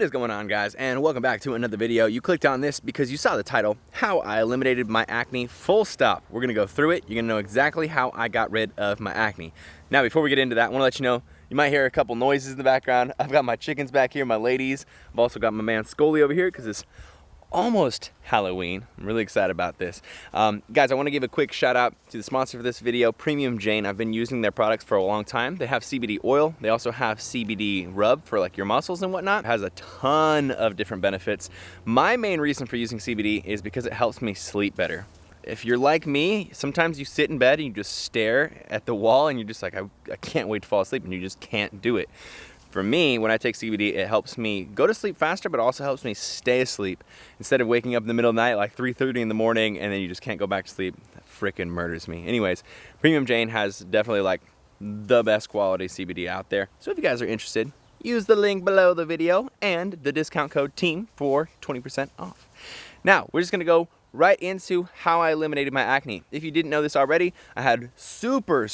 What is going on, guys, and welcome back to another video. You clicked on this because you saw the title, How I Eliminated My Acne, full stop. We're gonna go through it. You're gonna know exactly how I got rid of my acne. Now, before we get into that, I wanna let you know, you might hear a couple noises in the background. I've got my chickens back here, my ladies. I've also got my man Scully over here because it's almost Halloween. I'm really excited about this. Guys, I want to give a quick shout out to the sponsor for this video, Premium Jane. I've been using their products for a long time. They have CBD oil. They also have CBD rub for like your muscles and whatnot. It has a ton of different benefits. My main reason for using CBD is because it helps me sleep better. If you're like me, sometimes you sit in bed and you just stare at the wall and you're just like, I can't wait to fall asleep, and you just can't do it. For me, when I take CBD, it helps me go to sleep faster, but also helps me stay asleep. Instead of waking up in the middle of the night, like 3:30 in the morning, and then you just can't go back to sleep, that frickin' murders me. Anyways, Premium Jane has definitely like the best quality CBD out there. So if you guys are interested, use the link below the video and the discount code TEAM for 20% off. Now, we're just gonna go right into how I eliminated my acne. If you didn't know this already, I had super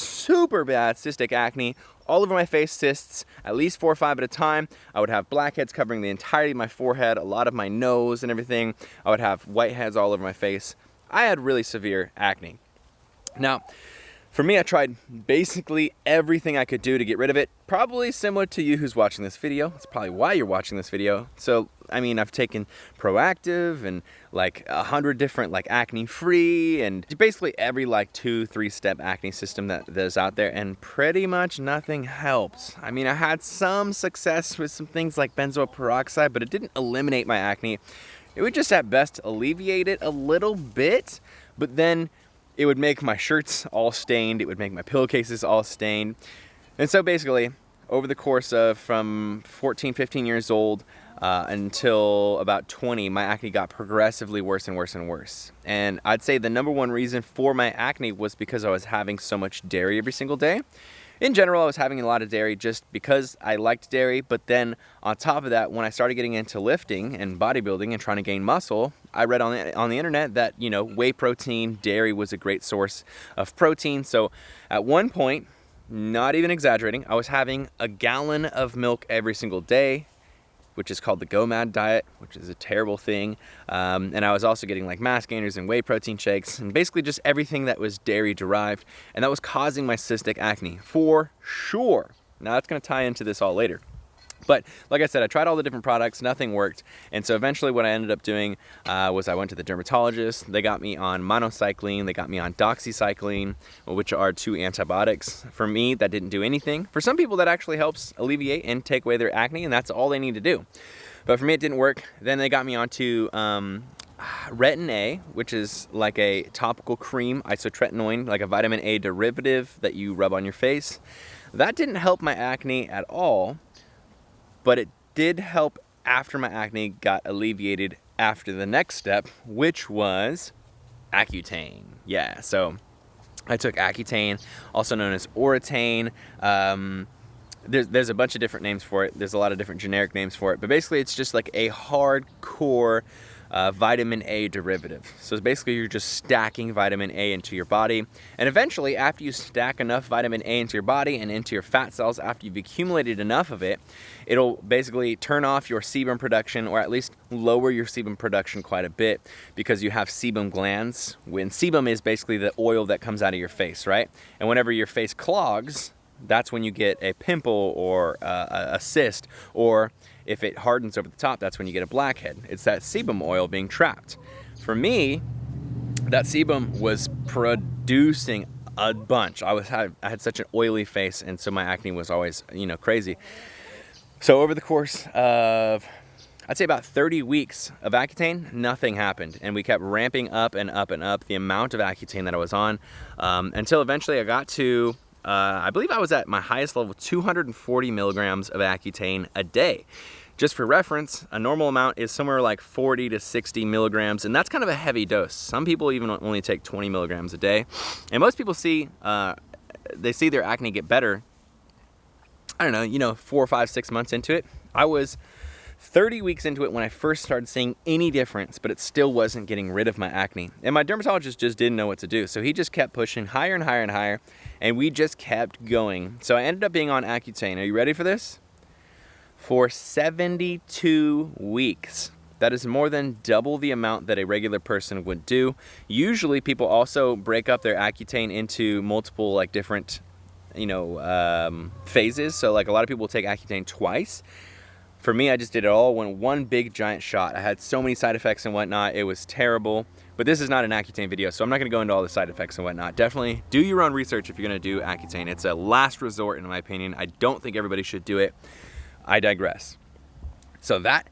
bad cystic acne, all over my face, cysts, at least 4 or 5 at a time. I would have blackheads covering the entirety of my forehead, a lot of my nose and everything. I would have whiteheads all over my face. I had really severe acne. Now, for me, I tried basically everything I could do to get rid of it. Probably similar to you who's watching this video. That's probably why you're watching this video. So, I mean, I've taken Proactive and like 100 different like acne free and basically every like 2-3 step acne system that is out there, and pretty much nothing helps. I mean, I had some success with some things like benzoyl peroxide, but it didn't eliminate my acne. It would just at best alleviate it a little bit, but then it would make my shirts all stained. It would make my pillowcases all stained. And so basically, over the course of from 14, 15 years old until about 20, my acne got progressively worse and worse and worse. And I'd say the number one reason for my acne was because I was having so much dairy every single day. In general, I was having a lot of dairy just because I liked dairy, but then on top of that, when I started getting into lifting and bodybuilding and trying to gain muscle, I read on the internet that, you know, whey protein, dairy was a great source of protein. So at one point, not even exaggerating, I was having a gallon of milk every single day, which is called the GOMAD diet, which is a terrible thing. And I was also getting like mass gainers and whey protein shakes and basically just everything that was dairy derived. And that was causing my cystic acne for sure. Now that's gonna tie into this all later. But like I said, I tried all the different products, nothing worked. And so eventually what I ended up doing was I went to the dermatologist. They got me on minocycline, they got me on doxycycline, which are 2 antibiotics. For me, that didn't do anything. For some people, that actually helps alleviate and take away their acne, and that's all they need to do. But for me, it didn't work. Then they got me onto Retin A, which is like a topical cream, isotretinoin, like a vitamin A derivative that you rub on your face. That didn't help my acne at all. But it did help after my acne got alleviated after the next step, which was Accutane. Yeah, so I took Accutane, also known as Oratane. There's a bunch of different names for it. There's a lot of different generic names for it. But basically, it's just like a hardcore vitamin A derivative. So basically you're just stacking vitamin A into your body, and eventually after you stack enough vitamin A into your body and into your fat cells, after you've accumulated enough of it, it'll basically turn off your sebum production, or at least lower your sebum production quite a bit, because you have sebum glands. When sebum is basically the oil that comes out of your face, right? And whenever your face clogs, that's when you get a pimple or a cyst, or if it hardens over the top, that's when you get a blackhead. It's that sebum oil being trapped. For me, that sebum was producing a bunch. I had such an oily face, and so my acne was always, you know, crazy. So over the course of, I'd say about 30 weeks of Accutane, nothing happened. And we kept ramping up and up and up the amount of Accutane that I was on, until eventually I got to, I believe I was at my highest level, 240 milligrams of Accutane a day. Just for reference, a normal amount is somewhere like 40 to 60 milligrams, and that's kind of a heavy dose. Some people even only take 20 milligrams a day. And most people see, they see their acne get better, I don't know, you know, 4, 5, 6 months into it. I was 30 weeks into it when I first started seeing any difference, but it still wasn't getting rid of my acne. And my dermatologist just didn't know what to do. So he just kept pushing higher and higher and higher, and we just kept going. So I ended up being on Accutane. Are you ready for this? for 72 weeks. That is more than double the amount that a regular person would do. Usually people also break up their Accutane into multiple like different, phases. So like a lot of people will take Accutane twice. For me, I just did it all in one big giant shot. I had so many side effects and whatnot. It was terrible. But this is not an Accutane video, so I'm not gonna go into all the side effects and whatnot. Definitely do your own research if you're gonna do Accutane. It's a last resort in my opinion. I don't think everybody should do it. I digress. So that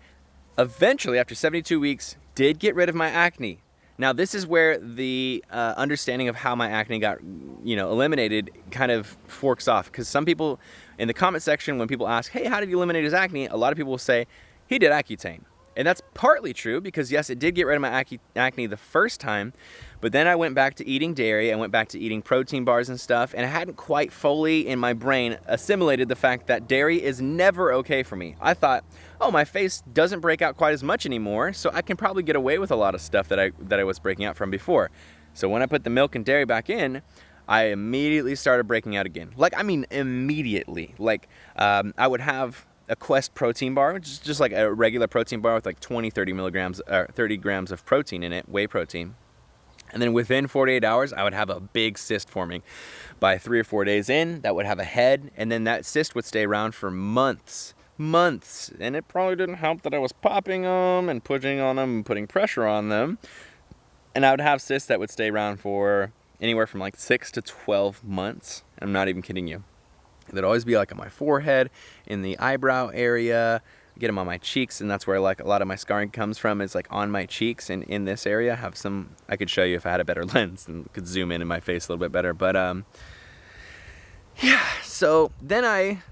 eventually, after 72 weeks, did get rid of my acne. Now this is where the understanding of how my acne got, eliminated kind of forks off. Because some people in the comment section, when people ask, hey, how did you eliminate his acne? A lot of people will say, he did Accutane. And that's partly true because yes, it did get rid of my acne the first time, but then I went back to eating dairy, I went back to eating protein bars and stuff, and I hadn't quite fully in my brain assimilated the fact that dairy is never okay for me. I thought, oh, my face doesn't break out quite as much anymore, so I can probably get away with a lot of stuff that I was breaking out from before. So when I put the milk and dairy back in, I immediately started breaking out again. Immediately. I would have a Quest protein bar, which is just like a regular protein bar with like 30 grams of protein in it, whey protein. And then within 48 hours, I would have a big cyst forming. By 3 or 4 days in, that would have a head, and then that cyst would stay around for months. And it probably didn't help that I was popping them and pushing on them and putting pressure on them. And I would have cysts that would stay around for anywhere from like 6 to 12 months. I'm not even kidding you. They'd always be like on my forehead, in the eyebrow area, get them on my cheeks, and that's where like a lot of my scarring comes from, is like on my cheeks and in this area. I have some, I could show you if I had a better lens and could zoom in my face a little bit better. But yeah, so then I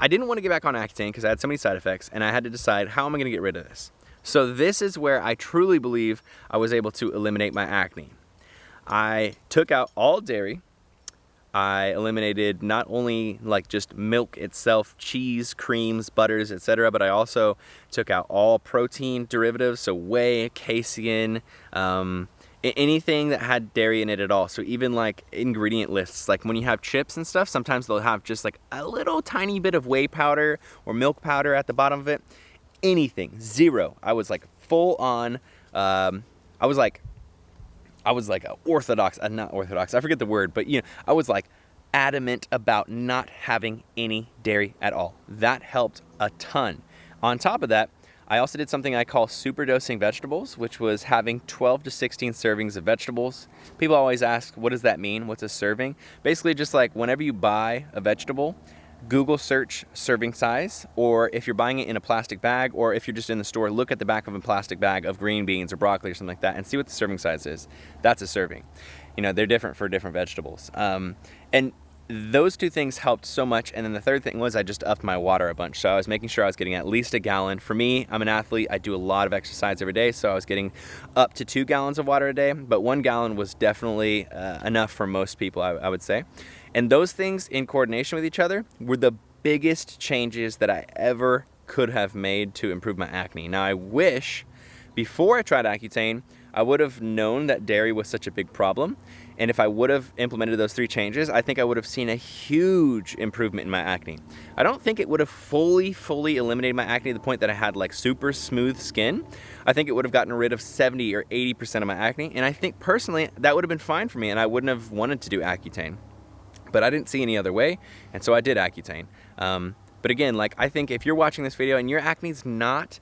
didn't want to get back on Accutane because I had so many side effects, and I had to decide, how am I going to get rid of this? So this is where I truly believe I was able to eliminate my acne. I took out all dairy. I eliminated not only like just milk itself, cheese, creams, butters, etc., but I also took out all protein derivatives, so whey, casein, anything that had dairy in it at all. So even like ingredient lists, like when you have chips and stuff, sometimes they'll have just like a little tiny bit of whey powder or milk powder at the bottom of it. Anything, zero. I was like full on, I was like orthodox, not orthodox, I forget the word, but I was like adamant about not having any dairy at all. That helped a ton. On top of that, I also did something I call super dosing vegetables, which was having 12 to 16 servings of vegetables. People always ask, what does that mean? What's a serving? Basically just like whenever you buy a vegetable, Google search serving size, or if you're buying it in a plastic bag, or if you're just in the store, look at the back of a plastic bag of green beans or broccoli or something like that and see what the serving size is. That's a serving. They're different for different vegetables. And those two things helped so much. And then the third thing was I just upped my water a bunch. So I was making sure I was getting at least a gallon. For me, I'm an athlete. I do a lot of exercise every day. So I was getting up to 2 gallons of water a day, but 1 gallon was definitely enough for most people, I would say. And those things in coordination with each other were the biggest changes that I ever could have made to improve my acne. Now I wish before I tried Accutane, I would have known that dairy was such a big problem. And if I would have implemented those 3 changes, I think I would have seen a huge improvement in my acne. I don't think it would have fully eliminated my acne to the point that I had like super smooth skin. I think it would have gotten rid of 70 or 80% of my acne. And I think personally that would have been fine for me, and I wouldn't have wanted to do Accutane. But I didn't see any other way, and so I did Accutane. But again, like I think if you're watching this video and your acne's not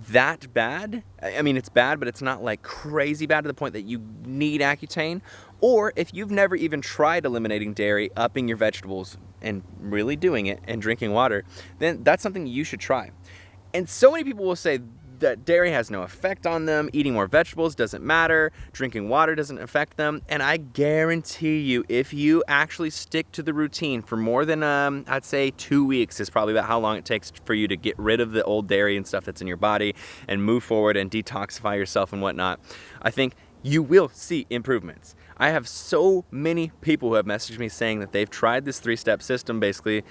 that bad, I mean it's bad, but it's not like crazy bad to the point that you need Accutane, or if you've never even tried eliminating dairy, upping your vegetables, and really doing it, and drinking water, then that's something you should try. And so many people will say that dairy has no effect on them, eating more vegetables doesn't matter, drinking water doesn't affect them, and I guarantee you, if you actually stick to the routine for more than, I'd say 2 weeks is probably about how long it takes for you to get rid of the old dairy and stuff that's in your body and move forward and detoxify yourself and whatnot, I think you will see improvements. I have so many people who have messaged me saying that they've tried this 3-step system, basically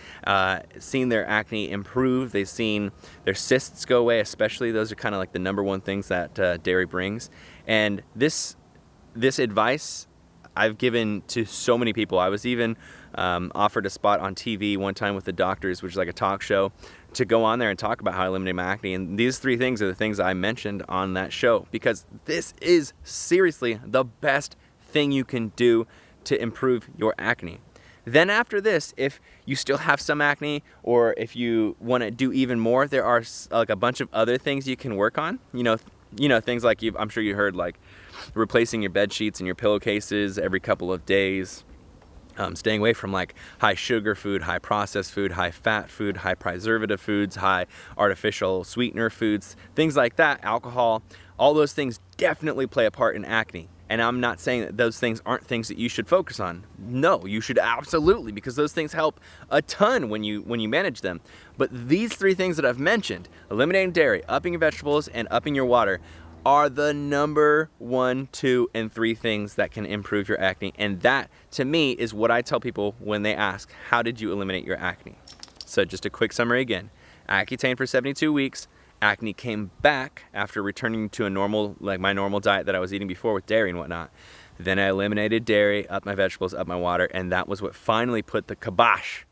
seen their acne improve, they've seen their cysts go away, especially those are kind of like the #1 things that dairy brings. And this advice, I've given to so many people. I was even offered a spot on TV one time with the doctors, which is like a talk show, to go on there and talk about how I eliminated my acne. And these 3 things are the things I mentioned on that show, because this is seriously the best thing you can do to improve your acne. Then after this, if you still have some acne, or if you want to do even more, there are like a bunch of other things you can work on. You know, things like I'm sure you heard, like replacing your bed sheets and your pillowcases every couple of days, staying away from like high sugar food, high processed food, high fat food, high preservative foods, high artificial sweetener foods, things like that, alcohol. All those things definitely play a part in acne. And I'm not saying that those things aren't things that you should focus on. No, you should absolutely, because those things help a ton when you manage them. But these 3 things that I've mentioned, eliminating dairy, upping your vegetables, and upping your water, are the number 1, 2, and 3 things that can improve your acne. And that, to me, is what I tell people when they ask, how did you eliminate your acne? So just a quick summary again. Accutane for 72 weeks. Acne came back after returning to a normal, like my normal diet that I was eating before with dairy and whatnot. Then I eliminated dairy, upped my vegetables, upped my water, and that was what finally put the kibosh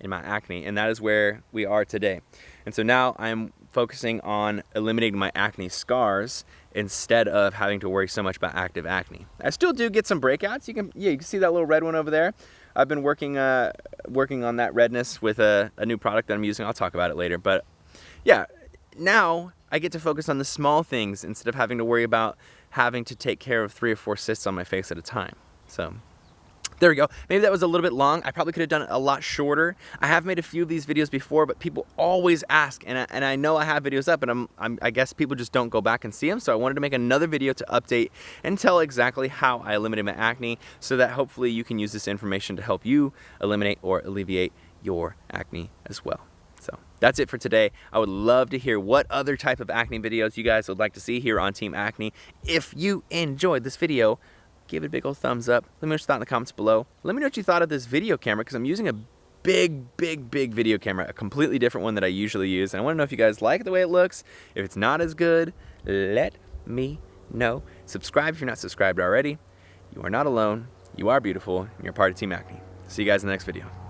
in my acne, and that is where we are today. And so now I'm focusing on eliminating my acne scars instead of having to worry so much about active acne. I still do get some breakouts. You can see that little red one over there. I've been working on that redness with a new product that I'm using. I'll talk about it later, but yeah. Now I get to focus on the small things instead of having to worry about having to take care of 3 or 4 cysts on my face at a time. So there we go. Maybe that was a little bit long. I probably could have done it a lot shorter. I have made a few of these videos before, but people always ask, and I know I have videos up, and I guess people just don't go back and see them. So I wanted to make another video to update and tell exactly how I eliminated my acne, so that hopefully you can use this information to help you eliminate or alleviate your acne as well. So that's it for today. I would love to hear what other type of acne videos you guys would like to see here on Team Acne. If you enjoyed this video, give it a big old thumbs up. Let me know what you thought in the comments below. Let me know what you thought of this video camera, because I'm using a big video camera, a completely different one that I usually use. And I want to know if you guys like the way it looks. If it's not as good, let me know. Subscribe if you're not subscribed already. You are not alone. You are beautiful. And you're part of Team Acne. See you guys in the next video.